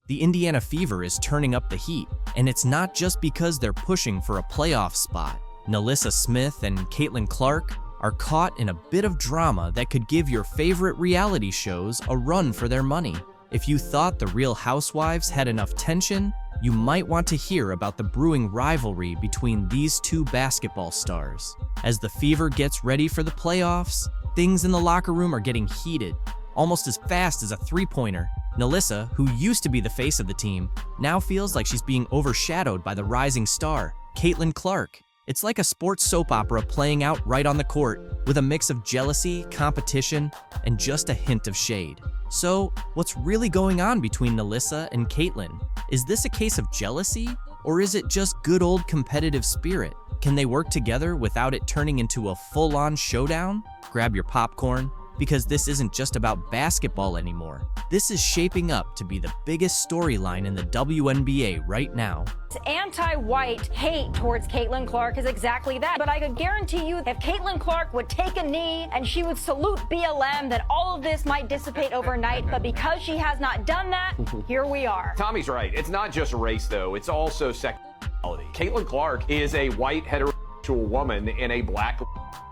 the Indiana Fever is turning up the heat, and it's not just because they're pushing for a playoff spot. Nalyssa Smith and Caitlin Clark are caught in a bit of drama that could give your favorite reality shows a run for their money. If you thought The Real Housewives had enough tension, you might want to hear about the brewing rivalry between these two basketball stars. As the Fever gets ready for the playoffs, things in the locker room are getting heated, almost as fast as a three-pointer. Nalyssa, who used to be the face of the team, now feels like she's being overshadowed by the rising star, Caitlin Clark. It's like a sports soap opera playing out right on the court, with a mix of jealousy, competition, and just a hint of shade. So, what's really going on between Nalyssa and Caitlin? Is this a case of jealousy, or is it just good old competitive spirit? Can they work together without it turning into a full-on showdown? Grab your popcorn, because this isn't just about basketball anymore. This is shaping up to be the biggest storyline in the WNBA right now. Anti-white hate towards Caitlin Clark is exactly that. But I could guarantee you, if Caitlin Clark would take a knee and she would salute BLM, that all of this might dissipate overnight. But because she has not done that, here we are. Tommy's right. It's not just race, though. It's also sexuality. Caitlin Clark is a white heterosexual woman in a black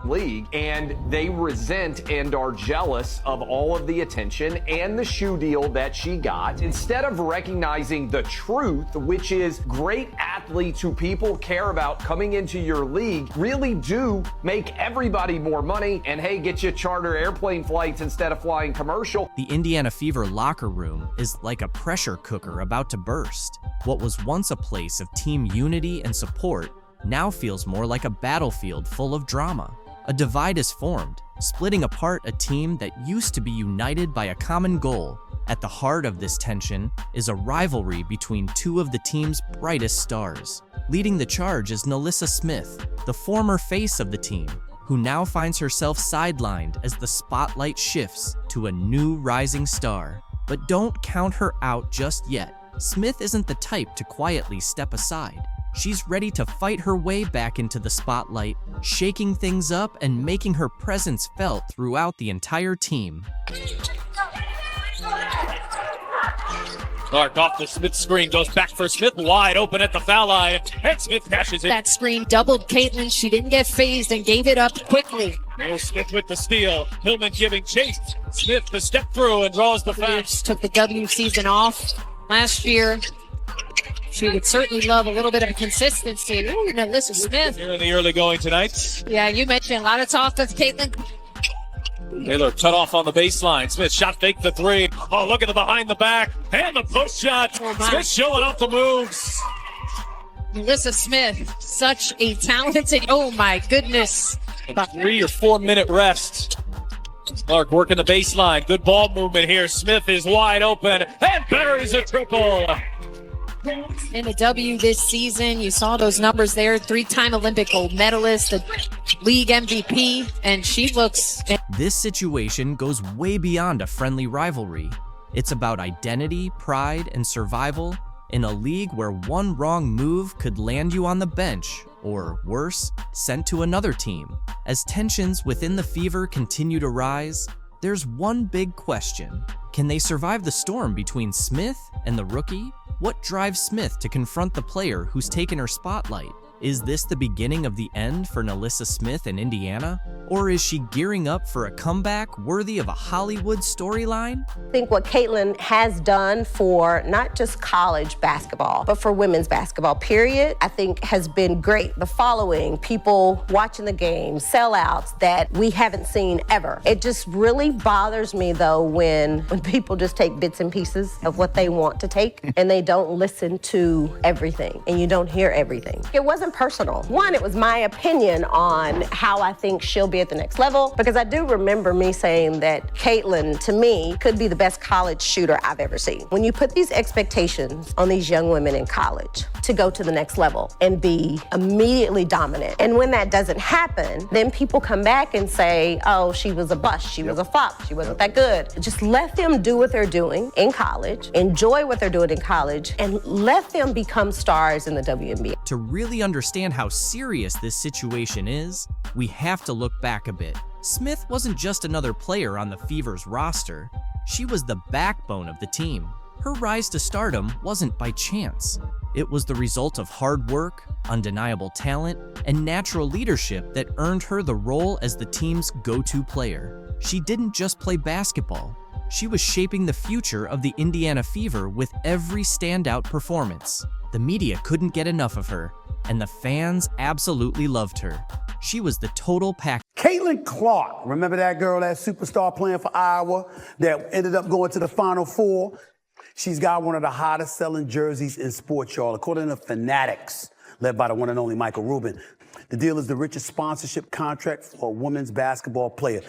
league, and they resent and are jealous of all of the attention and the shoe deal that she got. Instead of recognizing the truth, which is great athletes who people care about coming into your league really do make everybody more money, and hey, get you charter airplane flights instead of flying commercial. The Indiana Fever locker room is like a pressure cooker about to burst. What was once a place of team unity and support now feels more like a battlefield full of drama. A divide is formed, splitting apart a team that used to be united by a common goal. At the heart of this tension is a rivalry between two of the team's brightest stars. Leading the charge is Nalyssa Smith, the former face of the team, who now finds herself sidelined as the spotlight shifts to a new rising star. But don't count her out just yet. Smith isn't the type to quietly step aside. She's ready to fight her way back into the spotlight, shaking things up and making her presence felt throughout the entire team. Clark off the Smith screen, goes back for Smith, wide open at the foul line, and Smith cashes it. That screen doubled Caitlin. She didn't get phased and gave it up quickly. Will Smith with the steal. Hillman giving chase. Smith the step through and draws the foul. Took the W season off last year. She would certainly love a little bit of consistency. Ooh, Nalyssa Smith. Here in the early going tonight. Yeah, you mentioned a lot of talk of Caitlin. Taylor cut off on the baseline. Smith shot fake the three. Oh, look at the behind the back. And the push shot. Smith showing off the moves. Nalyssa Smith, such a talented, oh my goodness. About 3 or 4 minute rest. Clark working the baseline. Good ball movement here. Smith is wide open and buries a triple. In the W this season, you saw those numbers there. 3-time Olympic gold medalist, the league MVP, and she looks... This situation goes way beyond a friendly rivalry. It's about identity, pride, and survival in a league where one wrong move could land you on the bench, or worse, sent to another team. As tensions within the Fever continue to rise, there's one big question. Can they survive the storm between Smith and the rookie? What drives Smith to confront the player who's taken her spotlight? Is this the beginning of the end for Nalyssa Smith in Indiana? Or is she gearing up for a comeback worthy of a Hollywood storyline? I think what Caitlin has done for not just college basketball, but for women's basketball, period, I think has been great. The following, people watching the game, sellouts that we haven't seen ever. It just really bothers me, though, when people just take bits and pieces of what they want to take and they don't listen to everything and you don't hear everything. It wasn't personal. One, it was my opinion on how I think she'll be at the next level, because I do remember me saying that Caitlin, to me, could be the best college shooter I've ever seen. When you put these expectations on these young women in college to go to the next level and be immediately dominant, and when that doesn't happen, then people come back and say, oh, she was a bust, she was a flop, she wasn't that good. Just let them do what they're doing in college, enjoy what they're doing in college, and let them become stars in the WNBA. To really understand how serious this situation is, we have to look back a bit. Smith wasn't just another player on the Fever's roster. She was the backbone of the team. Her rise to stardom wasn't by chance. It was the result of hard work, undeniable talent, and natural leadership that earned her the role as the team's go-to player. She didn't just play basketball. She was shaping the future of the Indiana Fever with every standout performance. The media couldn't get enough of her, and the fans absolutely loved her. She was the total package. Caitlin Clark, remember that girl, that superstar playing for Iowa that ended up going to the Final Four? She's got one of the hottest selling jerseys in sports, y'all, according to Fanatics, led by the one and only Michael Rubin. The deal is the richest sponsorship contract for a women's basketball player.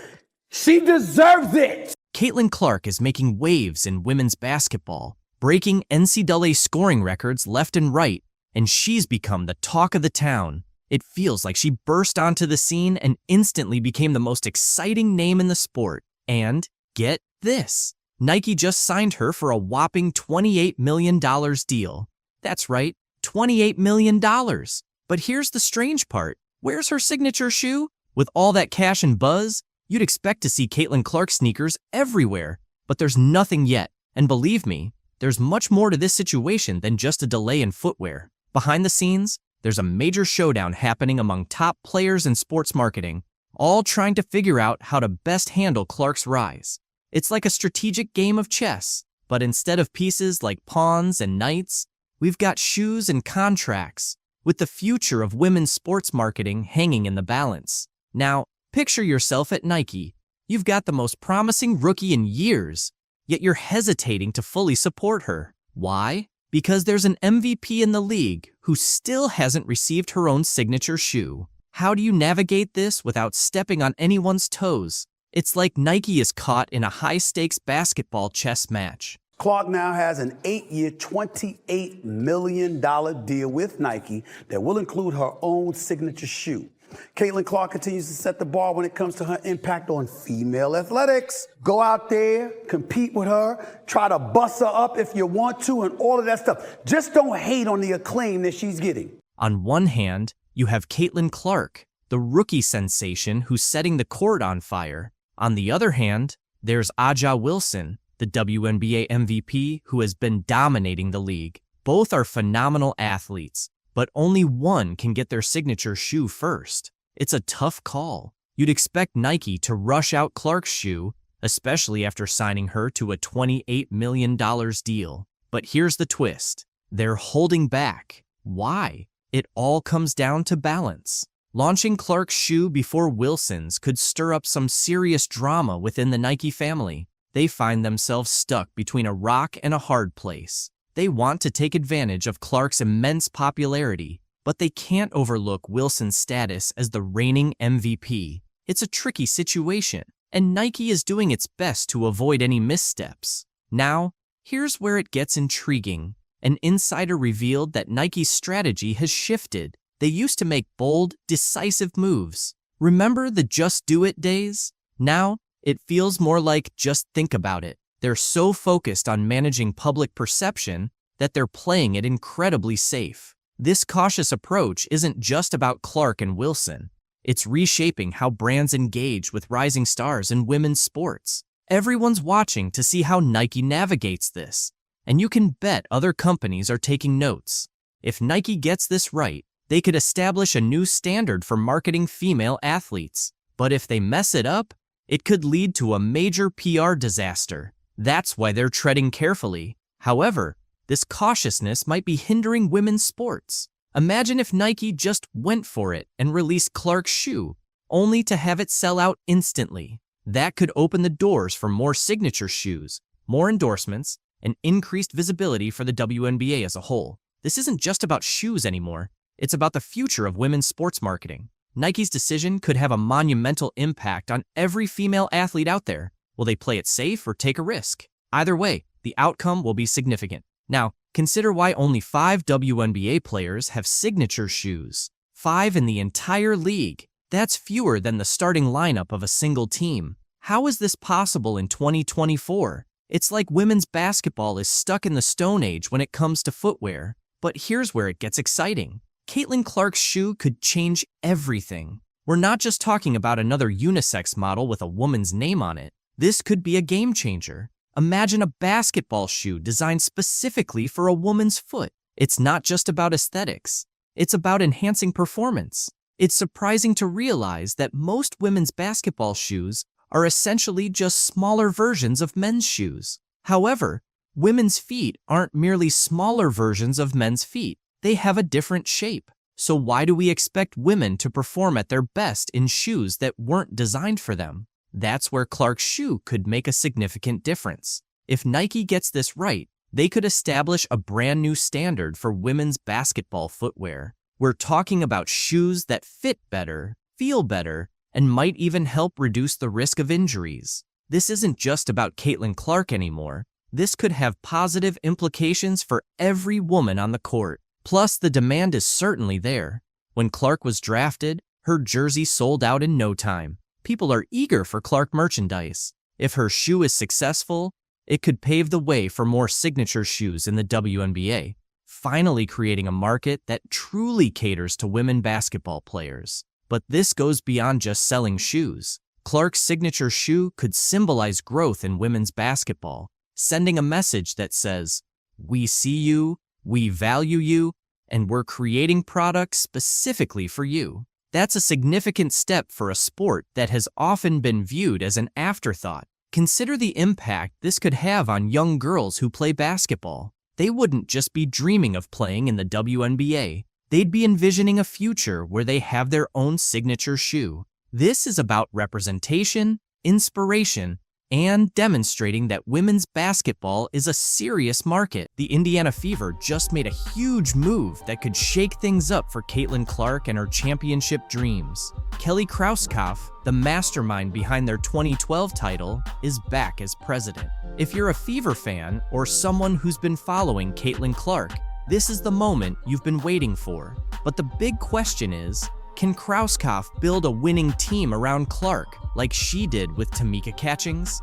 She deserves it! Caitlin Clark is making waves in women's basketball, breaking NCAA scoring records left and right, and she's become the talk of the town. It feels like she burst onto the scene and instantly became the most exciting name in the sport. And get this, Nike just signed her for a whopping $28 million deal. That's right, $28 million. But here's the strange part. Where's her signature shoe? With all that cash and buzz, you'd expect to see Caitlin Clark sneakers everywhere, but there's nothing yet. And believe me, there's much more to this situation than just a delay in footwear. Behind the scenes, there's a major showdown happening among top players in sports marketing, all trying to figure out how to best handle Clark's rise. It's like a strategic game of chess, but instead of pieces like pawns and knights, we've got shoes and contracts, with the future of women's sports marketing hanging in the balance. Now, picture yourself at Nike. You've got the most promising rookie in years, yet you're hesitating to fully support her. Why? Because there's an MVP in the league who still hasn't received her own signature shoe. How do you navigate this without stepping on anyone's toes? It's like Nike is caught in a high-stakes basketball chess match. Clark now has an 8-year, $28 million deal with Nike that will include her own signature shoe. Caitlin Clark continues to set the bar when it comes to her impact on female athletics. Go out there, compete with her, try to bust her up if you want to, and all of that stuff. Just don't hate on the acclaim that she's getting. On one hand, you have Caitlin Clark, the rookie sensation who's setting the court on fire. On the other hand, there's A'ja Wilson, the WNBA MVP who has been dominating the league. Both are phenomenal athletes, but only one can get their signature shoe first. It's a tough call. You'd expect Nike to rush out Clark's shoe, especially after signing her to a $28 million deal. But here's the twist. They're holding back. Why? It all comes down to balance. Launching Clark's shoe before Wilson's could stir up some serious drama within the Nike family. They find themselves stuck between a rock and a hard place. They want to take advantage of Clark's immense popularity, but they can't overlook Wilson's status as the reigning MVP. It's a tricky situation, and Nike is doing its best to avoid any missteps. Now, here's where it gets intriguing. An insider revealed that Nike's strategy has shifted. They used to make bold, decisive moves. Remember the just do it days? Now, it feels more like just think about it. They're so focused on managing public perception that they're playing it incredibly safe. This cautious approach isn't just about Clark and Wilson. It's reshaping how brands engage with rising stars in women's sports. Everyone's watching to see how Nike navigates this, and you can bet other companies are taking notes. If Nike gets this right, they could establish a new standard for marketing female athletes. But if they mess it up, it could lead to a major PR disaster. That's why they're treading carefully. However, this cautiousness might be hindering women's sports. Imagine if Nike just went for it and released Clark's shoe, only to have it sell out instantly. That could open the doors for more signature shoes, more endorsements, and increased visibility for the WNBA as a whole. This isn't just about shoes anymore. It's about the future of women's sports marketing. Nike's decision could have a monumental impact on every female athlete out there. Will they play it safe or take a risk? Either way, the outcome will be significant. Now, consider why only 5 WNBA players have signature shoes. 5 in the entire league. That's fewer than the starting lineup of a single team. How is this possible in 2024? It's like women's basketball is stuck in the Stone Age when it comes to footwear. But here's where it gets exciting. Caitlin Clark's shoe could change everything. We're not just talking about another unisex model with a woman's name on it. This could be a game changer. Imagine a basketball shoe designed specifically for a woman's foot. It's not just about aesthetics. It's about enhancing performance. It's surprising to realize that most women's basketball shoes are essentially just smaller versions of men's shoes. However, women's feet aren't merely smaller versions of men's feet. They have a different shape. So why do we expect women to perform at their best in shoes that weren't designed for them? That's where Clark's shoe could make a significant difference. If Nike gets this right, they could establish a brand new standard for women's basketball footwear. We're talking about shoes that fit better, feel better, and might even help reduce the risk of injuries. This isn't just about Caitlin Clark anymore. This could have positive implications for every woman on the court. Plus, the demand is certainly there. When Clark was drafted, her jersey sold out in no time. People are eager for Clark merchandise. If her shoe is successful, it could pave the way for more signature shoes in the WNBA, finally creating a market that truly caters to women basketball players. But this goes beyond just selling shoes. Clark's signature shoe could symbolize growth in women's basketball, sending a message that says, "We see you, we value you, and we're creating products specifically for you." That's a significant step for a sport that has often been viewed as an afterthought. Consider the impact this could have on young girls who play basketball. They wouldn't just be dreaming of playing in the WNBA. They'd be envisioning a future where they have their own signature shoe. This is about representation, inspiration, and demonstrating that women's basketball is a serious market. The Indiana Fever just made a huge move that could shake things up for Caitlin Clark and her championship dreams. Kelly Krauskopf, the mastermind behind their 2012 title, is back as president. If you're a Fever fan or someone who's been following Caitlin Clark, this is the moment you've been waiting for. But the big question is, can Krauskopf build a winning team around Clark like she did with Tamika Catchings?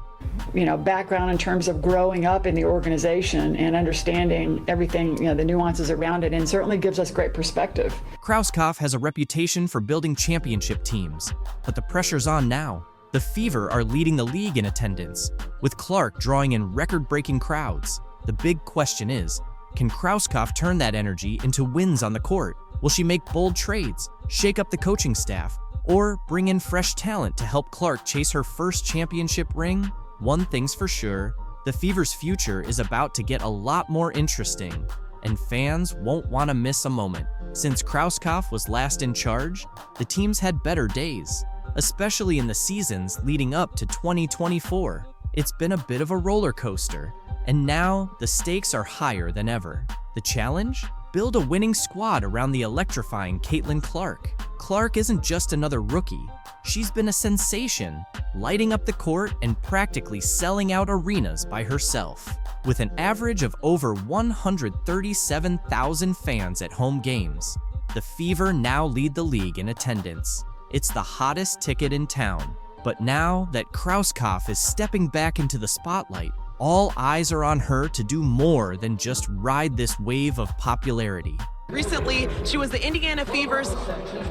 Background in terms of growing up in the organization and understanding everything, the nuances around it, and certainly gives us great perspective. Krauskopf has a reputation for building championship teams, but the pressure's on now. The Fever are leading the league in attendance, with Clark drawing in record-breaking crowds. The big question is, can Krauskopf turn that energy into wins on the court? Will she make bold trades, shake up the coaching staff, or bring in fresh talent to help Clark chase her first championship ring? One thing's for sure, the Fever's future is about to get a lot more interesting, and fans won't want to miss a moment. Since Krauskopf was last in charge, the team's had better days, especially in the seasons leading up to 2024. It's been a bit of a roller coaster, and now the stakes are higher than ever. The challenge? Build a winning squad around the electrifying Caitlin Clark. Clark isn't just another rookie. She's been a sensation, lighting up the court and practically selling out arenas by herself. With an average of over 137,000 fans at home games, the Fever now lead the league in attendance. It's the hottest ticket in town. But now that Krauskopf is stepping back into the spotlight, all eyes are on her to do more than just ride this wave of popularity. Recently, she was the Indiana Fever's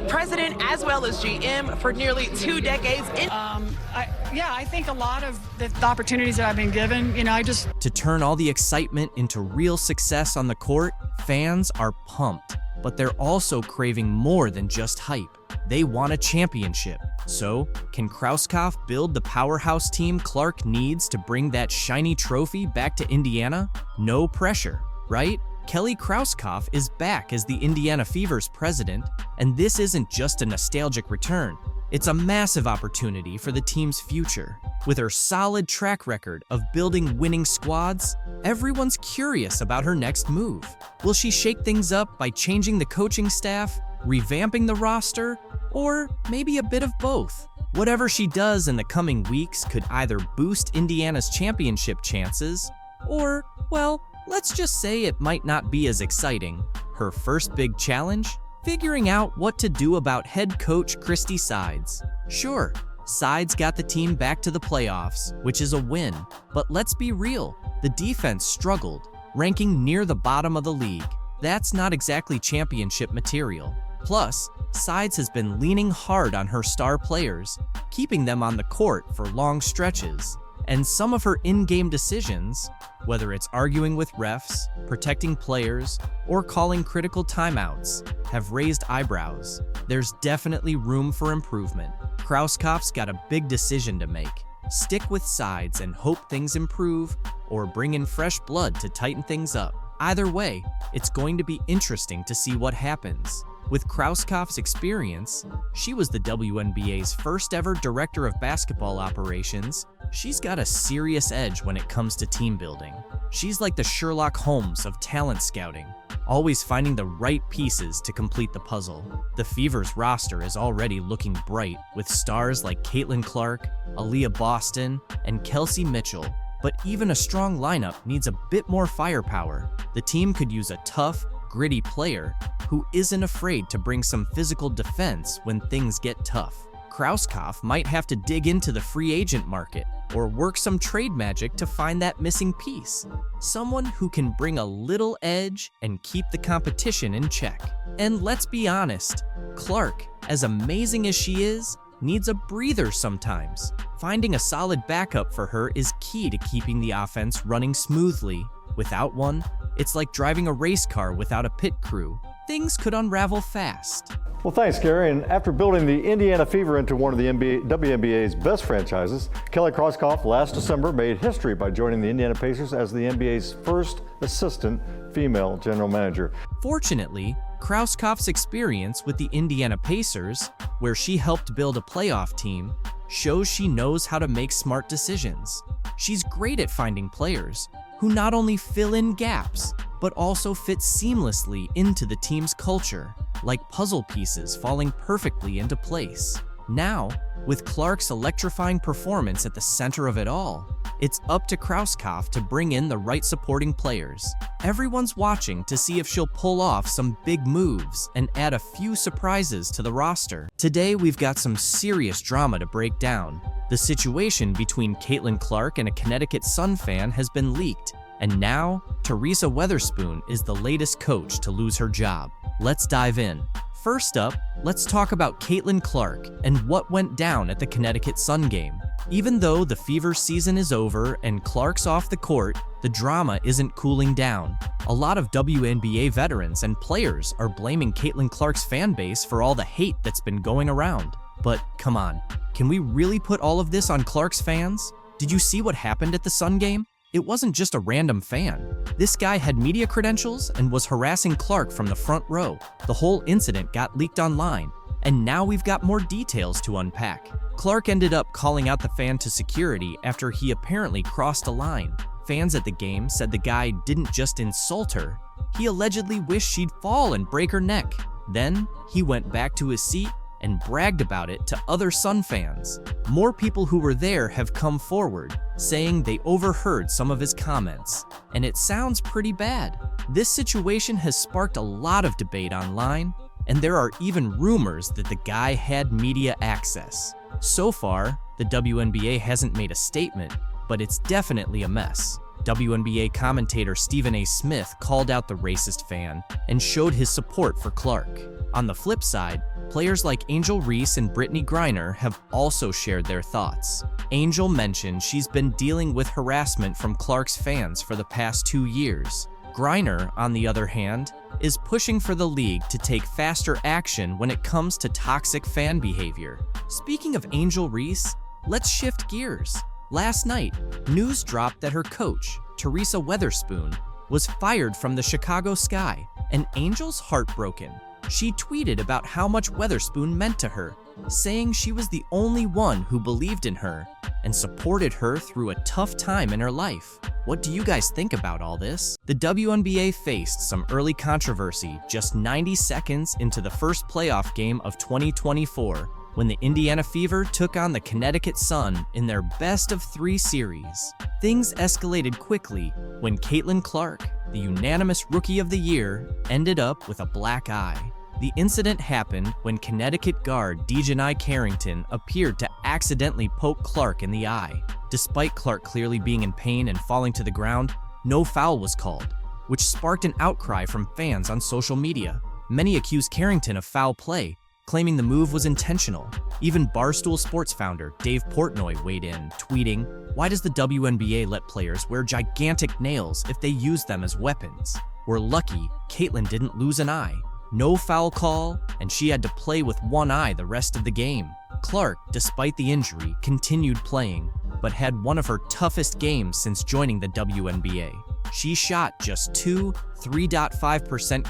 president as well as GM for nearly 2 decades. I think a lot of the opportunities that I've been given, To turn all the excitement into real success on the court, fans are pumped, but they're also craving more than just hype. They want a championship. So, can Krauskopf build the powerhouse team Clark needs to bring that shiny trophy back to Indiana? No pressure, right? Kelly Krauskopf is back as the Indiana Fever's president, and this isn't just a nostalgic return. It's a massive opportunity for the team's future. With her solid track record of building winning squads, everyone's curious about her next move. Will she shake things up by changing the coaching staff, revamping the roster, or maybe a bit of both? Whatever she does in the coming weeks could either boost Indiana's championship chances, or, well, let's just say it might not be as exciting. Her first big challenge? Figuring out what to do about head coach Christy Sides. Sure, Sides got the team back to the playoffs, which is a win, but let's be real, the defense struggled, ranking near the bottom of the league. That's not exactly championship material. Plus, Sides has been leaning hard on her star players, keeping them on the court for long stretches. And some of her in-game decisions, whether it's arguing with refs, protecting players, or calling critical timeouts, have raised eyebrows. There's definitely room for improvement. Krauskopf's got a big decision to make. Stick with sides and hope things improve, or bring in fresh blood to tighten things up. Either way, it's going to be interesting to see what happens. With Krauskopf's experience, she was the WNBA's first ever director of basketball operations. She's got a serious edge when it comes to team building. She's like the Sherlock Holmes of talent scouting, always finding the right pieces to complete the puzzle. The Fever's roster is already looking bright, with stars like Caitlin Clark, Aaliyah Boston, and Kelsey Mitchell. But even a strong lineup needs a bit more firepower. The team could use a tough, gritty player who isn't afraid to bring some physical defense when things get tough. Krauskopf might have to dig into the free agent market or work some trade magic to find that missing piece. Someone who can bring a little edge and keep the competition in check. And let's be honest, Clark, as amazing as she is, needs a breather sometimes. Finding a solid backup for her is key to keeping the offense running smoothly. Without one, it's like driving a race car without a pit crew. Things could unravel fast. Well, thanks, Gary. And after building the Indiana Fever into one of the WNBA's best franchises, Kelly Krauskopf last December made history by joining the Indiana Pacers as the NBA's first assistant female general manager. Fortunately, Krauskopf's experience with the Indiana Pacers, where she helped build a playoff team, shows she knows how to make smart decisions. She's great at finding players who not only fill in gaps, but also fit seamlessly into the team's culture, like puzzle pieces falling perfectly into place. Now, with Clark's electrifying performance at the center of it all, it's up to Krauskopf to bring in the right supporting players. Everyone's watching to see if she'll pull off some big moves and add a few surprises to the roster. Today, we've got some serious drama to break down. The situation between Caitlin Clark and a Connecticut Sun fan has been leaked, and now, Teresa Weatherspoon is the latest coach to lose her job. Let's dive in. First up, let's talk about Caitlin Clark and what went down at the Connecticut Sun game. Even though the Fever season is over and Clark's off the court, the drama isn't cooling down. A lot of WNBA veterans and players are blaming Caitlin Clark's fan base for all the hate that's been going around. But come on, can we really put all of this on Clark's fans? Did you see what happened at the Sun game? It wasn't just a random fan. This guy had media credentials and was harassing Clark from the front row. The whole incident got leaked online, and now we've got more details to unpack. Clark ended up calling out the fan to security after he apparently crossed a line. Fans at the game said the guy didn't just insult her, he allegedly wished she'd fall and break her neck. Then, he went back to his seat and bragged about it to other Sun fans. More people who were there have come forward, saying they overheard some of his comments, and it sounds pretty bad. This situation has sparked a lot of debate online, and there are even rumors that the guy had media access. So far, the WNBA hasn't made a statement, but it's definitely a mess. WNBA commentator Stephen A. Smith called out the racist fan and showed his support for Clark. On the flip side, players like Angel Reese and Brittany Griner have also shared their thoughts. Angel mentioned she's been dealing with harassment from Clark's fans for the past 2 years. Griner, on the other hand, is pushing for the league to take faster action when it comes to toxic fan behavior. Speaking of Angel Reese, let's shift gears. Last night, news dropped that her coach, Teresa Weatherspoon, was fired from the Chicago Sky, and Angel's heartbroken. She tweeted about how much Weatherspoon meant to her, saying she was the only one who believed in her and supported her through a tough time in her life. What do you guys think about all this? The WNBA faced some early controversy just 90 seconds into the first playoff game of 2024 when the Indiana Fever took on the Connecticut Sun in their best-of-3 series. Things escalated quickly when Caitlin Clark, the unanimous Rookie of the Year, ended up with a black eye. The incident happened when Connecticut guard Dejanai Carrington appeared to accidentally poke Clark in the eye. Despite Clark clearly being in pain and falling to the ground, no foul was called, which sparked an outcry from fans on social media. Many accused Carrington of foul play, claiming the move was intentional. Even Barstool Sports founder Dave Portnoy weighed in, tweeting, "Why does the WNBA let players wear gigantic nails if they use them as weapons? We're lucky Caitlin didn't lose an eye. No foul call, and she had to play with one eye the rest of the game." Clark, despite the injury, continued playing, but had one of her toughest games since joining the WNBA. She shot just 3.5%,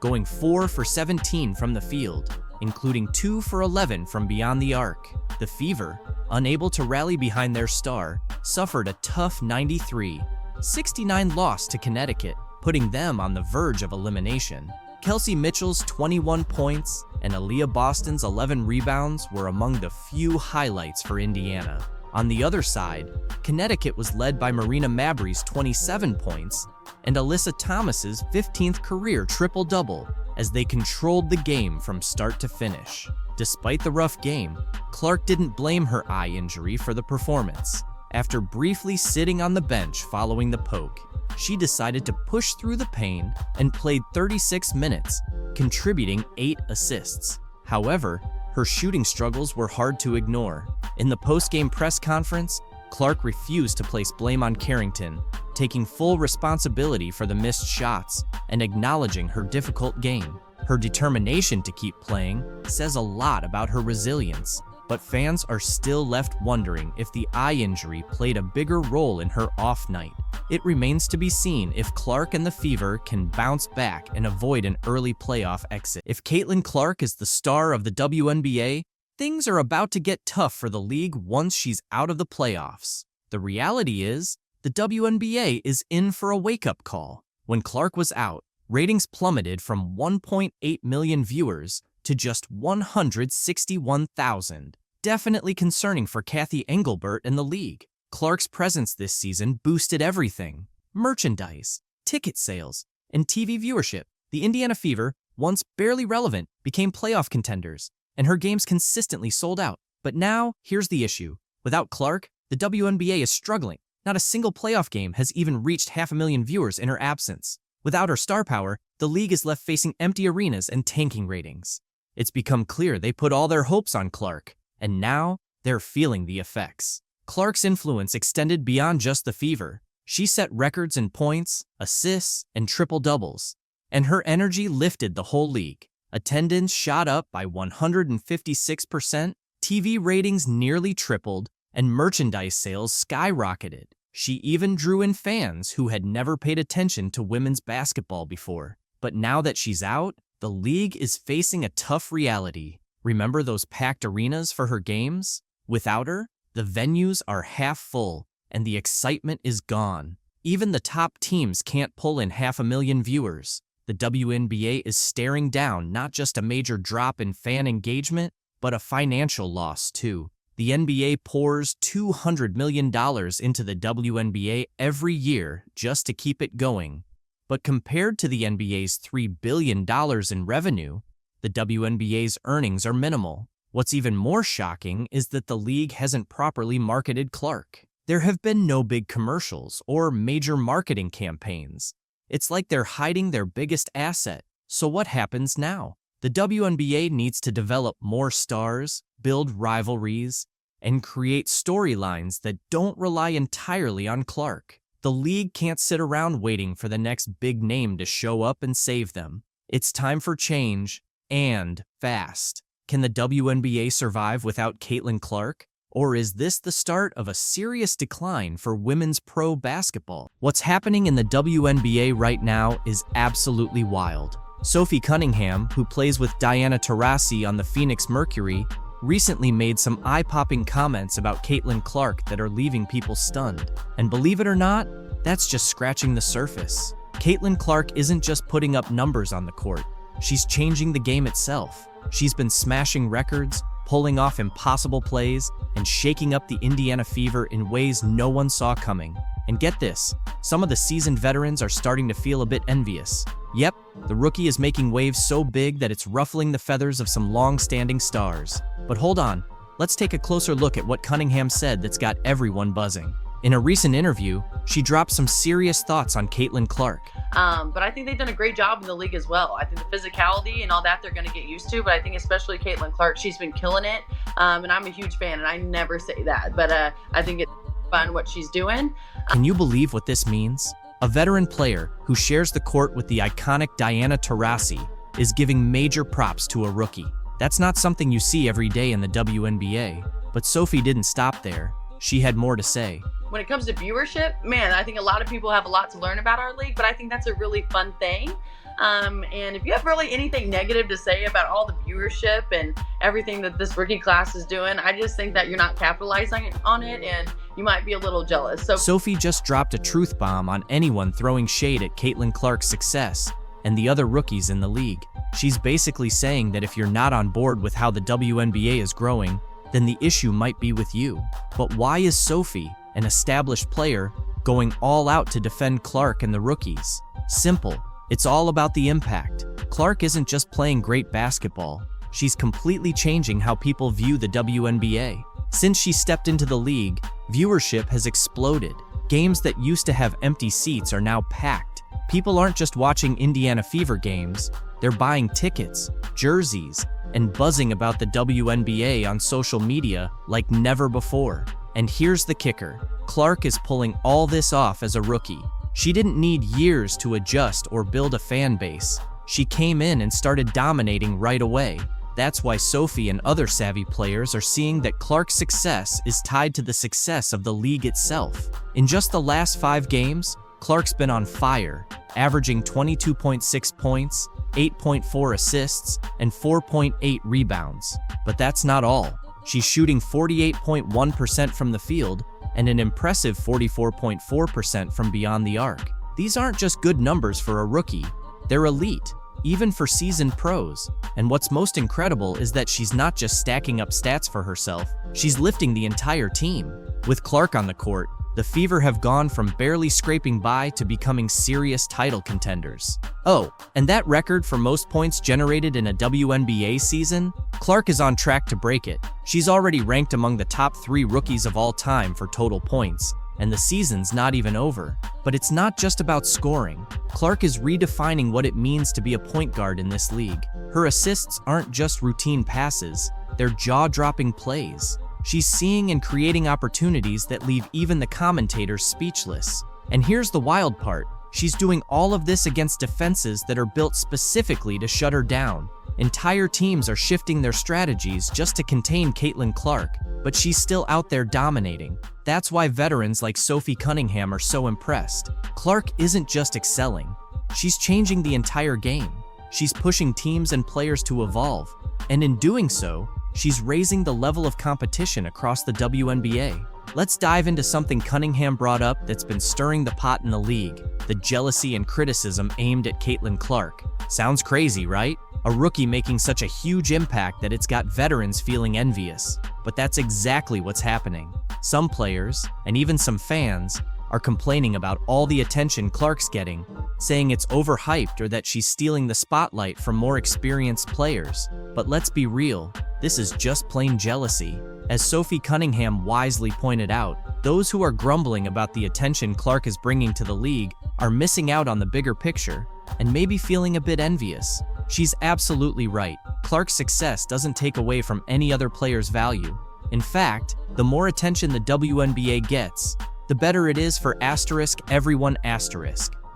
going 4 for 17 from the field, including 2 for 11 from beyond the arc. The Fever, unable to rally behind their star, suffered a tough 93-69 loss to Connecticut, putting them on the verge of elimination. Kelsey Mitchell's 21 points and Aaliyah Boston's 11 rebounds were among the few highlights for Indiana. On the other side, Connecticut was led by Marina Mabrey's 27 points and Alyssa Thomas's 15th career triple-double as they controlled the game from start to finish. Despite the rough game, Clark didn't blame her eye injury for the performance. After briefly sitting on the bench following the poke, she decided to push through the pain and played 36 minutes, contributing 8 assists. However, her shooting struggles were hard to ignore. In the post-game press conference, Clark refused to place blame on Carrington, taking full responsibility for the missed shots and acknowledging her difficult game. Her determination to keep playing says a lot about her resilience, but fans are still left wondering if the eye injury played a bigger role in her off night. It remains to be seen if Clark and the Fever can bounce back and avoid an early playoff exit. If Caitlin Clark is the star of the WNBA, things are about to get tough for the league once she's out of the playoffs. The reality is, the WNBA is in for a wake-up call. When Clark was out, ratings plummeted from 1.8 million viewers to just 161,000. Definitely concerning for Kathy Engelbert and the league. Clark's presence this season boosted everything: merchandise, ticket sales, and TV viewership. The Indiana Fever, once barely relevant, became playoff contenders, and her games consistently sold out. But now, here's the issue. Without Clark, the WNBA is struggling. Not a single playoff game has even reached 500,000 viewers in her absence. Without her star power, the league is left facing empty arenas and tanking ratings. It's become clear they put all their hopes on Clark, and now they're feeling the effects. Clark's influence extended beyond just the Fever. She set records in points, assists, and triple-doubles, and her energy lifted the whole league. Attendance shot up by 156%, TV ratings nearly tripled, and merchandise sales skyrocketed. She even drew in fans who had never paid attention to women's basketball before. But now that she's out, the league is facing a tough reality. Remember those packed arenas for her games? Without her, the venues are half full, and the excitement is gone. Even the top teams can't pull in 500,000 viewers. The WNBA is staring down not just a major drop in fan engagement, but a financial loss too. The NBA pours $200 million into the WNBA every year just to keep it going. But compared to the NBA's $3 billion in revenue, the WNBA's earnings are minimal. What's even more shocking is that the league hasn't properly marketed Clark. There have been no big commercials or major marketing campaigns. It's like they're hiding their biggest asset. So what happens now? The WNBA needs to develop more stars, build rivalries, and create storylines that don't rely entirely on Clark. The league can't sit around waiting for the next big name to show up and save them. It's time for change, and fast. Can the WNBA survive without Caitlin Clark? Or is this the start of a serious decline for women's pro basketball? What's happening in the WNBA right now is absolutely wild. Sophie Cunningham, who plays with Diana Taurasi on the Phoenix Mercury, recently made some eye-popping comments about Caitlin Clark that are leaving people stunned. And believe it or not, that's just scratching the surface. Caitlin Clark isn't just putting up numbers on the court. She's changing the game itself. She's been smashing records, pulling off impossible plays, and shaking up the Indiana Fever in ways no one saw coming. And get this, some of the seasoned veterans are starting to feel a bit envious. Yep, the rookie is making waves so big that it's ruffling the feathers of some long-standing stars. But hold on, let's take a closer look at what Cunningham said that's got everyone buzzing. In a recent interview, she dropped some serious thoughts on Caitlin Clark. But I think they've done a great job in the league as well. I think the physicality and all that they're going to get used to, but I think especially Caitlin Clark, she's been killing it. And I'm a huge fan, and I never say that, but I think it's fun what she's doing. Can you believe what this means? A veteran player who shares the court with the iconic Diana Taurasi is giving major props to a rookie. That's not something you see every day in the WNBA, but Sophie didn't stop there. She had more to say. When it comes to viewership, man, I think a lot of people have a lot to learn about our league, but I think that's a really fun thing. And if you have really anything negative to say about all the viewership and everything that this rookie class is doing, I just think that you're not capitalizing on it and you might be a little jealous. So Sophie just dropped a truth bomb on anyone throwing shade at Caitlin Clark's success and the other rookies in the league. She's basically saying that if you're not on board with how the WNBA is growing, then the issue might be with you. But why is Sophie, an established player, going all out to defend Clark and the rookies? Simple. It's all about the impact. Clark isn't just playing great basketball. She's completely changing how people view the WNBA. Since she stepped into the league, viewership has exploded. Games that used to have empty seats are now packed. People aren't just watching Indiana Fever games, they're buying tickets, jerseys, and buzzing about the WNBA on social media like never before. And here's the kicker. Clark is pulling all this off as a rookie. She didn't need years to adjust or build a fan base. She came in and started dominating right away. That's why Sophie and other savvy players are seeing that Clark's success is tied to the success of the league itself. In just the last 5 games, Clark's been on fire, averaging 22.6 points, 8.4 assists, and 4.8 rebounds. But that's not all. She's shooting 48.1% from the field and an impressive 44.4% from beyond the arc. These aren't just good numbers for a rookie, they're elite, even for seasoned pros. And what's most incredible is that she's not just stacking up stats for herself, she's lifting the entire team. With Clark on the court, the Fever have gone from barely scraping by to becoming serious title contenders. Oh, and that record for most points generated in a WNBA season? Clark is on track to break it. She's already ranked among the top 3 rookies of all time for total points, and the season's not even over. But it's not just about scoring. Clark is redefining what it means to be a point guard in this league. Her assists aren't just routine passes, they're jaw-dropping plays. She's seeing and creating opportunities that leave even the commentators speechless. And here's the wild part. She's doing all of this against defenses that are built specifically to shut her down. Entire teams are shifting their strategies just to contain Caitlin Clark, but she's still out there dominating. That's why veterans like Sophie Cunningham are so impressed. Clark isn't just excelling. She's changing the entire game. She's pushing teams and players to evolve. And in doing so, she's raising the level of competition across the WNBA. Let's dive into something Cunningham brought up that's been stirring the pot in the league: the jealousy and criticism aimed at Caitlin Clark. Sounds crazy, right? A rookie making such a huge impact that it's got veterans feeling envious. But that's exactly what's happening. Some players, and even some fans, are complaining about all the attention Clark's getting, saying it's overhyped or that she's stealing the spotlight from more experienced players. But let's be real, this is just plain jealousy. As Sophie Cunningham wisely pointed out, those who are grumbling about the attention Clark is bringing to the league are missing out on the bigger picture and maybe feeling a bit envious. She's absolutely right. Clark's success doesn't take away from any other player's value. In fact, the more attention the WNBA gets, the better it is for everyone.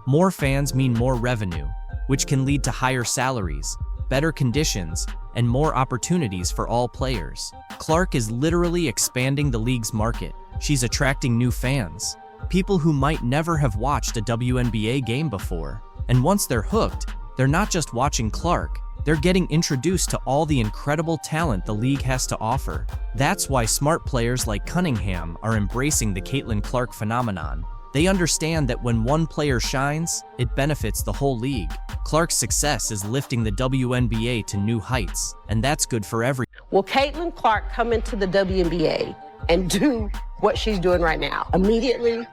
More fans mean more revenue, which can lead to higher salaries, better conditions, and more opportunities for all players. Clark is literally expanding the league's market. She's attracting new fans, people who might never have watched a WNBA game before. And once they're hooked, they're not just watching Clark, they're getting introduced to all the incredible talent the league has to offer. That's why smart players like Cunningham are embracing the Caitlin Clark phenomenon. They understand that when one player shines, it benefits the whole league. Clark's success is lifting the WNBA to new heights, and that's good for everyone. Will Caitlin Clark come into the WNBA and do what she's doing right now immediately?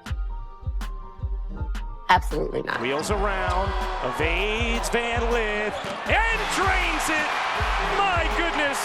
Absolutely not. Wheels around, evades Van Lith, and drains it. My goodness.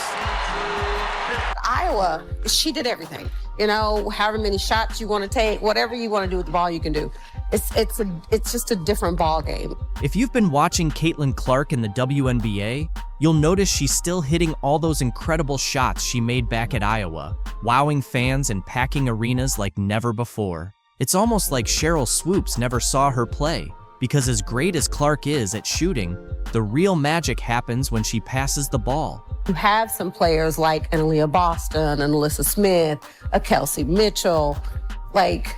Iowa, she did everything. You know, however many shots you want to take, whatever you want to do with the ball, you can do. It's just a different ball game. If you've been watching Caitlin Clark in the WNBA, you'll notice she's still hitting all those incredible shots she made back at Iowa, wowing fans and packing arenas like never before. It's almost like Cheryl Swoopes never saw her play, because as great as Clark is at shooting, the real magic happens when she passes the ball. You have some players like Aaliyah Boston, and Nalyssa Smith, a Kelsey Mitchell, like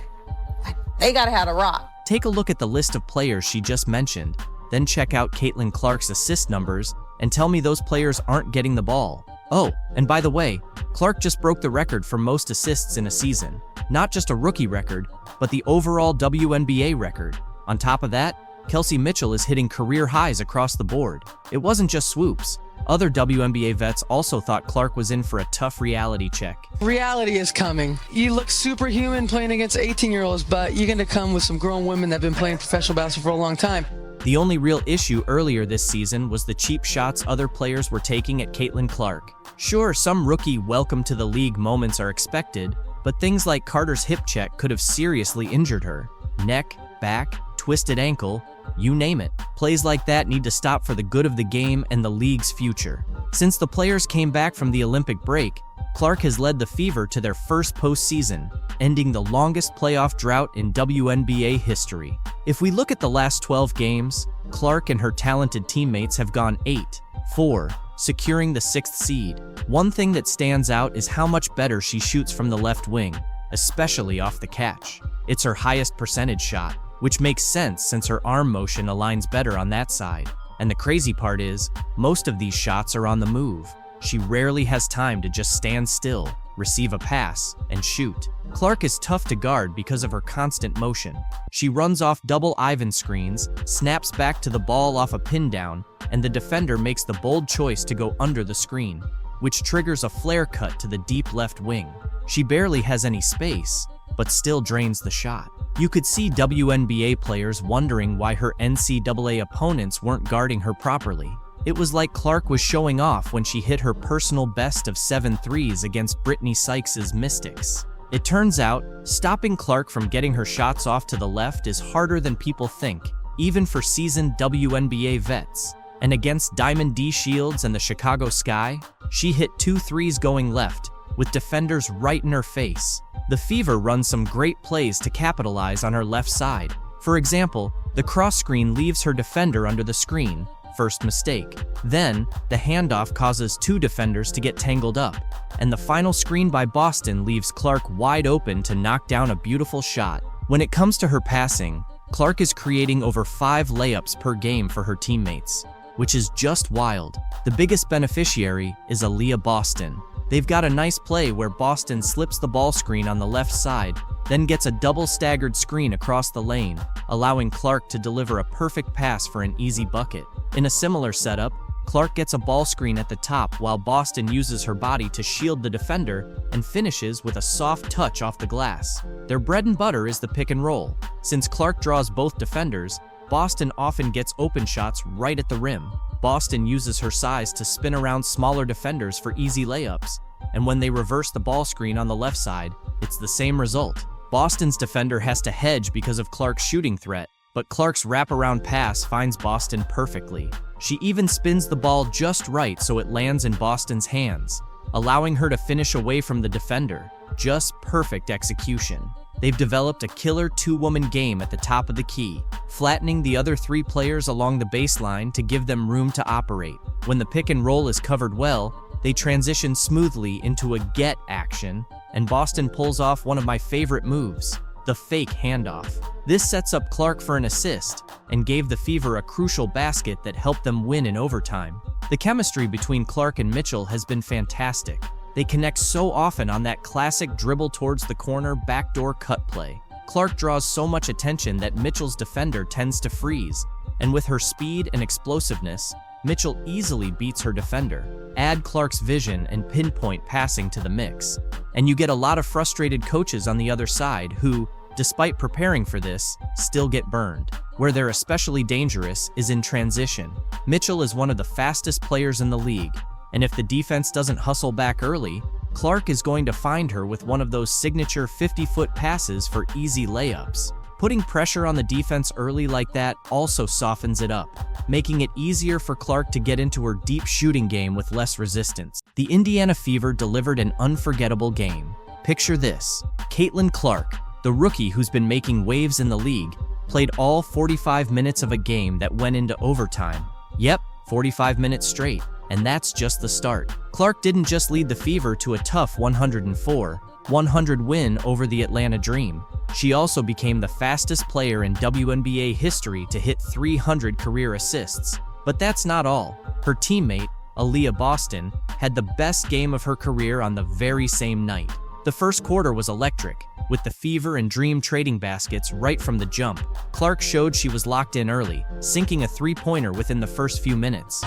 they gotta have a rock. Take a look at the list of players she just mentioned, then check out Caitlin Clark's assist numbers and tell me those players aren't getting the ball. Oh, and by the way, Clark just broke the record for most assists in a season. Not just a rookie record, but the overall WNBA record. On top of that, Kelsey Mitchell is hitting career highs across the board. It wasn't just Swoopes. Other WNBA vets also thought Clark was in for a tough reality check. Reality is coming. You look superhuman playing against 18-year-olds, but you're going to come with some grown women that have been playing professional basketball for a long time. The only real issue earlier this season was the cheap shots other players were taking at Caitlin Clark. Sure, some rookie welcome to the league moments are expected, but things like Carter's hip check could have seriously injured her. Neck, back, twisted ankle, you name it. Plays like that need to stop for the good of the game and the league's future. Since the players came back from the Olympic break, Clark has led the Fever to their first postseason, ending the longest playoff drought in WNBA history. If we look at the last 12 games, Clark and her talented teammates have gone 8-4, securing the 6th seed. One thing that stands out is how much better she shoots from the left wing, especially off the catch. It's her highest percentage shot, which makes sense since her arm motion aligns better on that side. And the crazy part is, most of these shots are on the move. She rarely has time to just stand still, receive a pass, and shoot. Clark is tough to guard because of her constant motion. She runs off double Ivan screens, snaps back to the ball off a pin down, and the defender makes the bold choice to go under the screen, which triggers a flare cut to the deep left wing. She barely has any space, but still drains the shot. You could see WNBA players wondering why her NCAA opponents weren't guarding her properly. It was like Clark was showing off when she hit her personal best of 7 threes against Brittany Sykes' Mystics. It turns out, stopping Clark from getting her shots off to the left is harder than people think, even for seasoned WNBA vets. And against Diamond D Shields and the Chicago Sky, she hit 2 threes going left, with defenders right in her face. The Fever run some great plays to capitalize on her left side. For example, the cross screen leaves her defender under the screen, first mistake. Then, the handoff causes 2 defenders to get tangled up, and the final screen by Boston leaves Clark wide open to knock down a beautiful shot. When it comes to her passing, Clark is creating over 5 layups per game for her teammates, which is just wild. The biggest beneficiary is Aaliyah Boston. They've got a nice play where Boston slips the ball screen on the left side, then gets a double staggered screen across the lane, allowing Clark to deliver a perfect pass for an easy bucket. In a similar setup, Clark gets a ball screen at the top while Boston uses her body to shield the defender and finishes with a soft touch off the glass. Their bread and butter is the pick and roll. Since Clark draws both defenders, Boston often gets open shots right at the rim. Boston uses her size to spin around smaller defenders for easy layups, and when they reverse the ball screen on the left side, it's the same result. Boston's defender has to hedge because of Clark's shooting threat, but Clark's wraparound pass finds Boston perfectly. She even spins the ball just right so it lands in Boston's hands, allowing her to finish away from the defender. Just perfect execution. They've developed a killer 2-woman game at the top of the key, flattening the other 3 players along the baseline to give them room to operate. When the pick and roll is covered well, they transition smoothly into a get action, and Boston pulls off one of my favorite moves, the fake handoff. This sets up Clark for an assist, and gave the Fever a crucial basket that helped them win in overtime. The chemistry between Clark and Mitchell has been fantastic. They connect so often on that classic dribble towards the corner backdoor cut play. Clark draws so much attention that Mitchell's defender tends to freeze, and with her speed and explosiveness, Mitchell easily beats her defender. Add Clark's vision and pinpoint passing to the mix, and you get a lot of frustrated coaches on the other side who, despite preparing for this, still get burned. Where they're especially dangerous is in transition. Mitchell is one of the fastest players in the league, and if the defense doesn't hustle back early, Clark is going to find her with one of those signature 50-foot passes for easy layups. Putting pressure on the defense early like that also softens it up, making it easier for Clark to get into her deep shooting game with less resistance. The Indiana Fever delivered an unforgettable game. Picture this: Caitlin Clark, the rookie who's been making waves in the league, played all 45 minutes of a game that went into overtime. Yep, 45 minutes straight. And that's just the start. Clark didn't just lead the Fever to a tough 104-100 win over the Atlanta Dream. She also became the fastest player in WNBA history to hit 300 career assists. But that's not all. Her teammate, Aaliyah Boston, had the best game of her career on the very same night. The first quarter was electric, with the Fever and Dream trading baskets right from the jump. Clark showed she was locked in early, sinking a three-pointer within the first few minutes.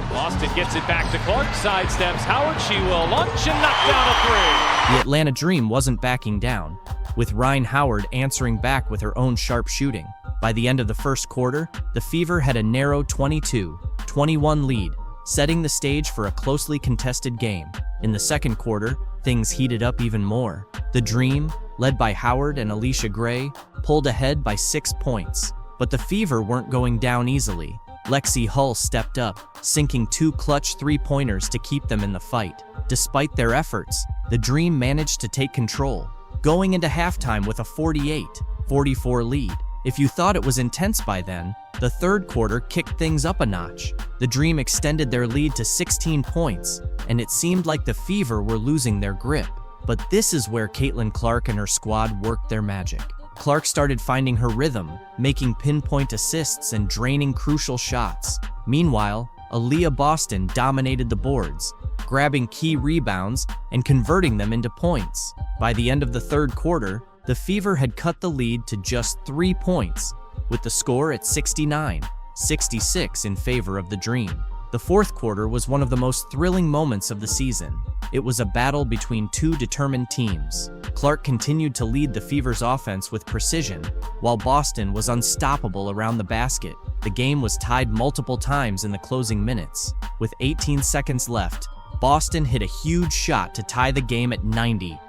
Boston gets it back to Clark, sidesteps Howard, she will launch and knock down a three. The Atlanta Dream wasn't backing down, with Rhyne Howard answering back with her own sharp shooting. By the end of the first quarter, the Fever had a narrow 22-21 lead, setting the stage for a closely contested game. In the second quarter, things heated up even more. The Dream, led by Howard and Alicia Gray, pulled ahead by 6 points. But the Fever weren't going down easily. Lexi Hull stepped up, sinking 2 clutch three-pointers to keep them in the fight. Despite their efforts, the Dream managed to take control, going into halftime with a 48-44 lead. If you thought it was intense by then, the third quarter kicked things up a notch. The Dream extended their lead to 16 points, and it seemed like the Fever were losing their grip. But this is where Caitlin Clark and her squad worked their magic. Clark started finding her rhythm, making pinpoint assists and draining crucial shots. Meanwhile, Aaliyah Boston dominated the boards, grabbing key rebounds and converting them into points. By the end of the third quarter, the Fever had cut the lead to just 3 points, with the score at 69-66 in favor of the Dream. The fourth quarter was one of the most thrilling moments of the season. It was a battle between two determined teams. Clark continued to lead the Fever's offense with precision, while Boston was unstoppable around the basket. The game was tied multiple times in the closing minutes. With 18 seconds left, Boston hit a huge shot to tie the game at 90,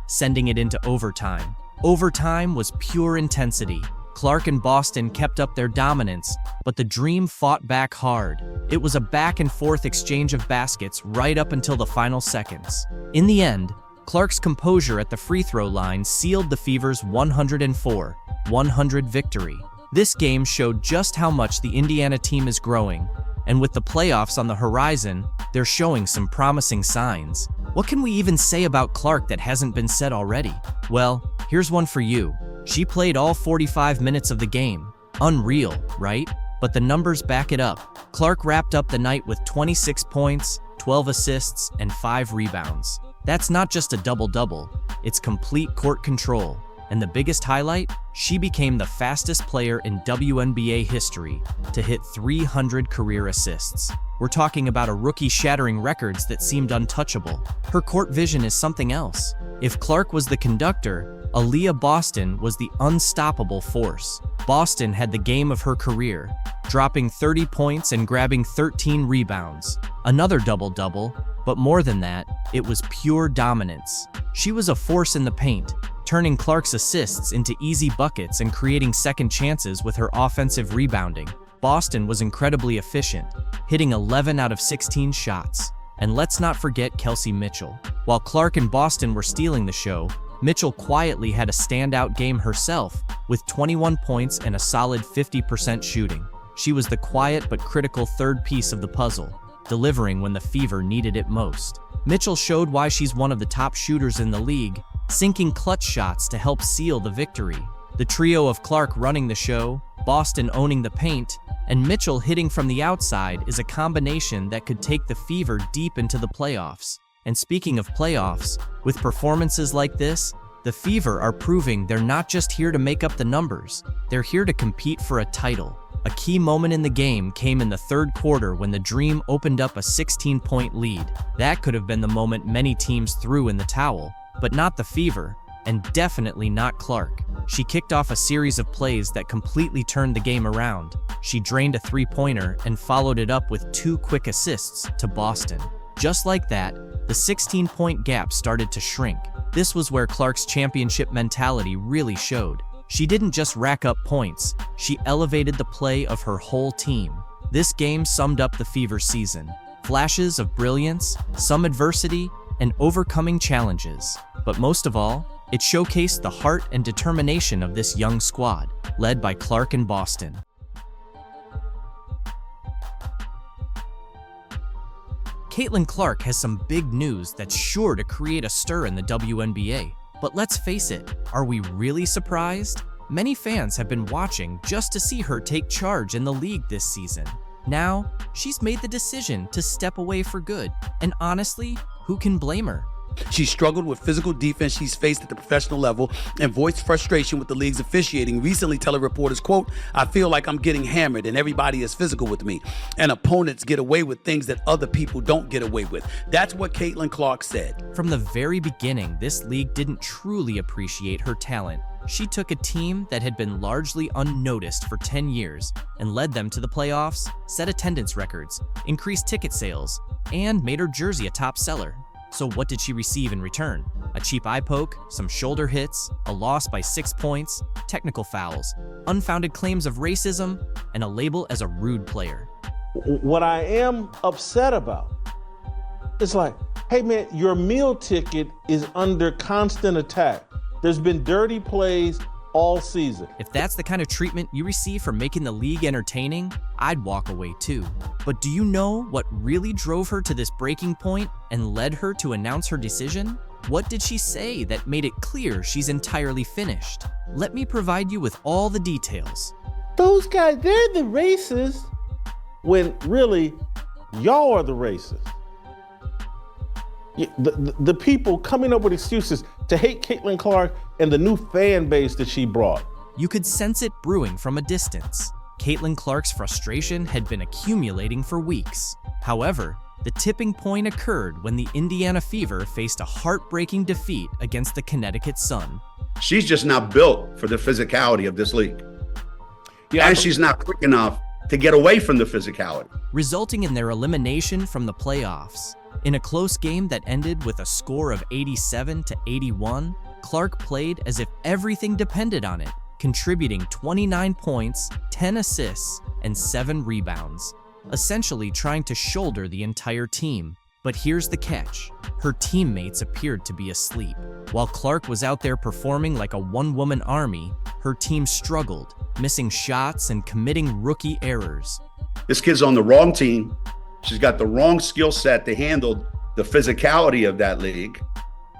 sending it into overtime. Overtime was pure intensity. Clark and Boston kept up their dominance, but the Dream fought back hard. It was a back-and-forth exchange of baskets right up until the final seconds. In the end, Clark's composure at the free throw line sealed the Fever's 104-100 victory. This game showed just how much the Indiana team is growing, and with the playoffs on the horizon, they're showing some promising signs. What can we even say about Clark that hasn't been said already? Well, here's one for you. She played all 45 minutes of the game. Unreal, right? But the numbers back it up. Clark wrapped up the night with 26 points, 12 assists, and 5 rebounds. That's not just a double-double, it's complete court control. And the biggest highlight? She became the fastest player in WNBA history to hit 300 career assists. We're talking about a rookie shattering records that seemed untouchable. Her court vision is something else. If Clark was the conductor, Aaliyah Boston was the unstoppable force. Boston had the game of her career, dropping 30 points and grabbing 13 rebounds. Another double-double, but more than that, it was pure dominance. She was a force in the paint, turning Clark's assists into easy buckets and creating second chances with her offensive rebounding. Boston was incredibly efficient, hitting 11 out of 16 shots. And let's not forget Kelsey Mitchell. While Clark and Boston were stealing the show, Mitchell quietly had a standout game herself, with 21 points and a solid 50% shooting. She was the quiet but critical third piece of the puzzle, delivering when the Fever needed it most. Mitchell showed why she's one of the top shooters in the league, sinking clutch shots to help seal the victory. The trio of Clark running the show, Boston owning the paint, and Mitchell hitting from the outside is a combination that could take the Fever deep into the playoffs. And speaking of playoffs, with performances like this, the Fever are proving they're not just here to make up the numbers, they're here to compete for a title. A key moment in the game came in the third quarter when the Dream opened up a 16-point lead. That could have been the moment many teams threw in the towel, but not the Fever, and definitely not Clark. She kicked off a series of plays that completely turned the game around. She drained a three-pointer and followed it up with 2 quick assists to Boston. Just like that, the 16-point gap started to shrink. This was where Clark's championship mentality really showed. She didn't just rack up points, she elevated the play of her whole team. This game summed up the Fever season. Flashes of brilliance, some adversity, and overcoming challenges. But most of all, it showcased the heart and determination of this young squad, led by Clark and Boston. Caitlin Clark has some big news that's sure to create a stir in the WNBA. But let's face it, are we really surprised? Many fans have been watching just to see her take charge in the league this season. Now, she's made the decision to step away for good, and honestly, who can blame her? She struggled with physical defense she's faced at the professional level and voiced frustration with the league's officiating, recently telling reporters, quote, "I feel like I'm getting hammered and everybody is physical with me, and opponents get away with things that other people don't get away with." That's what Caitlin Clark said. From the very beginning, this league didn't truly appreciate her talent. She took a team that had been largely unnoticed for 10 years and led them to the playoffs, set attendance records, increased ticket sales, and made her jersey a top seller. So what did she receive in return? A cheap eye poke, some shoulder hits, a loss by 6 points, technical fouls, unfounded claims of racism, and a label as a rude player. What I am upset about is like, hey man, your meal ticket is under constant attack. There's been dirty plays all season. If that's the kind of treatment you receive for making the league entertaining, I'd walk away too. But do you know what really drove her to this breaking point and led her to announce her decision? What did she say that made it clear she's entirely finished? Let me provide you with all the details. Those guys, they're the racists, when really, y'all are the racists. The people coming up with excuses to hate Caitlin Clark and the new fan base that she brought. You could sense it brewing from a distance. Caitlin Clark's frustration had been accumulating for weeks. However, the tipping point occurred when the Indiana Fever faced a heartbreaking defeat against the Connecticut Sun. She's just not built for the physicality of this league. And she's not quick enough to get away from the physicality, resulting in their elimination from the playoffs. In a close game that ended with a score of 87-81, Clark played as if everything depended on it, contributing 29 points, 10 assists, and 7 rebounds, essentially trying to shoulder the entire team. But here's the catch. Her teammates appeared to be asleep. While Clark was out there performing like a one-woman army, her team struggled, missing shots and committing rookie errors. This kid's on the wrong team. She's got the wrong skill set to handle the physicality of that league,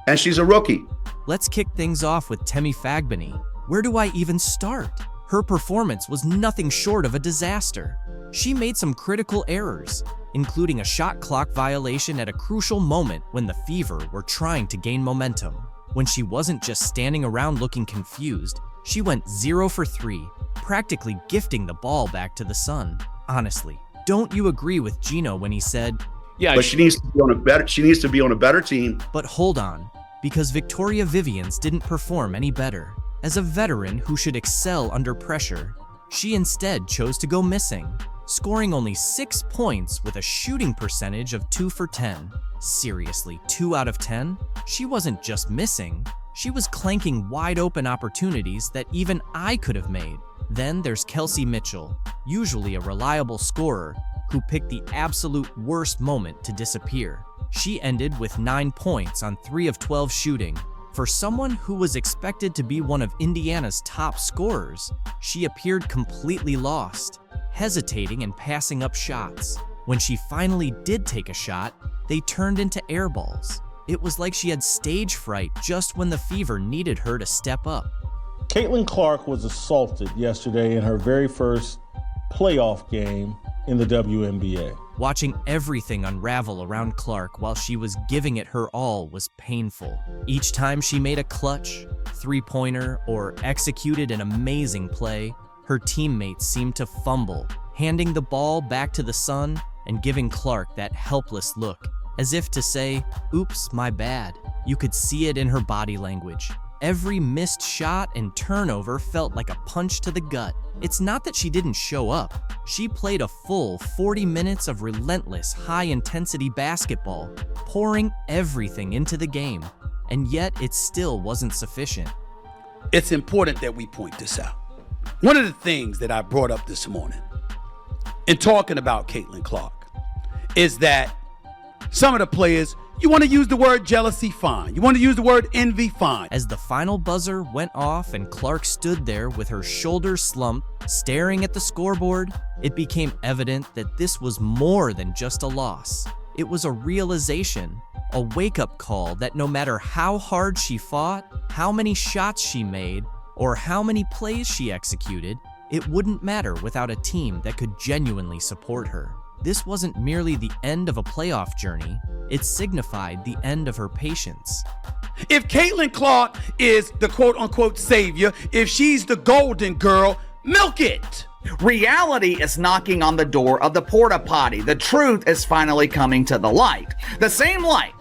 and she's a rookie. Let's kick things off with Temi Fagbani. Where do I even start? Her performance was nothing short of a disaster. She made some critical errors, including a shot clock violation at a crucial moment when the Fever were trying to gain momentum. When she wasn't just standing around looking confused, she went 0 for 3, practically gifting the ball back to the Sun. Honestly, don't you agree with Gino when he said, "Yeah, but she needs to be on a better team." But hold on, because Victoria Vivians didn't perform any better. As a veteran who should excel under pressure, she instead chose to go missing, scoring only 6 points with a shooting percentage of 2 for 10. Seriously, 2 out of 10? She wasn't just missing, she was clanking wide open opportunities that even I could have made. Then there's Kelsey Mitchell, usually a reliable scorer, who picked the absolute worst moment to disappear. She ended with 9 points on 3 of 12 shooting. For someone who was expected to be one of Indiana's top scorers, she appeared completely lost, hesitating and passing up shots. When she finally did take a shot, they turned into air balls. It was like she had stage fright just when the Fever needed her to step up. Caitlin Clark was assaulted yesterday in her very first playoff game in the WNBA. Watching everything unravel around Clark while she was giving it her all was painful. Each time she made a clutch, three-pointer, or executed an amazing play, her teammates seemed to fumble, handing the ball back to the Sun and giving Clark that helpless look, as if to say, "Oops, my bad." You could see it in her body language. every missed shot and turnover felt like a punch to the gut. It's not that she didn't show up. She played a full 40 minutes of relentless, high-intensity basketball, pouring everything into the game, and yet it still wasn't sufficient. It's important that we point this out. One of the things that I brought up this morning in talking about Caitlin Clark is that some of the players, you want to use the word jealousy, fine. You want to use the word envy, fine. As the final buzzer went off and Clark stood there with her shoulders slumped, staring at the scoreboard, it became evident that this was more than just a loss. It was a realization, a wake-up call that no matter how hard she fought, how many shots she made, or how many plays she executed, it wouldn't matter without a team that could genuinely support her. This wasn't merely the end of a playoff journey, it signified the end of her patience. If Caitlin Clark is the quote-unquote savior, if she's the golden girl, milk it! Reality is knocking on the door of the porta potty. The truth is finally coming to the light. The same light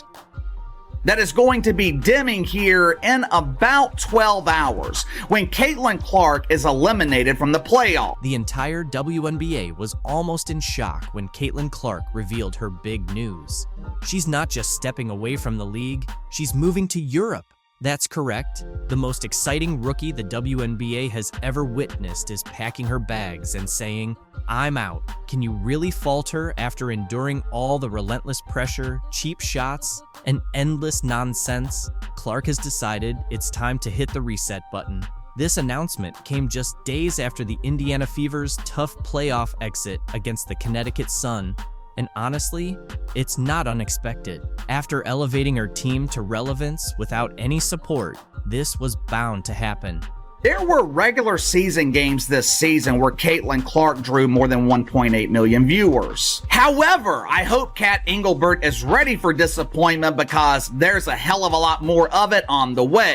that is going to be dimming here in about 12 hours when Caitlin Clark is eliminated from the playoff. The entire WNBA was almost in shock when Caitlin Clark revealed her big news. She's not just stepping away from the league, she's moving to Europe. That's correct. The most exciting rookie the WNBA has ever witnessed is packing her bags and saying, "I'm out." Can you really falter after enduring all the relentless pressure, cheap shots, and endless nonsense? Clark has decided it's time to hit the reset button. This announcement came just days after the Indiana Fever's tough playoff exit against the Connecticut Sun. And honestly, it's not unexpected. After elevating her team to relevance without any support, this was bound to happen. There were regular season games this season where Caitlin Clark drew more than 1.8 million viewers. However, I hope Kat Engelbert is ready for disappointment because there's a hell of a lot more of it on the way.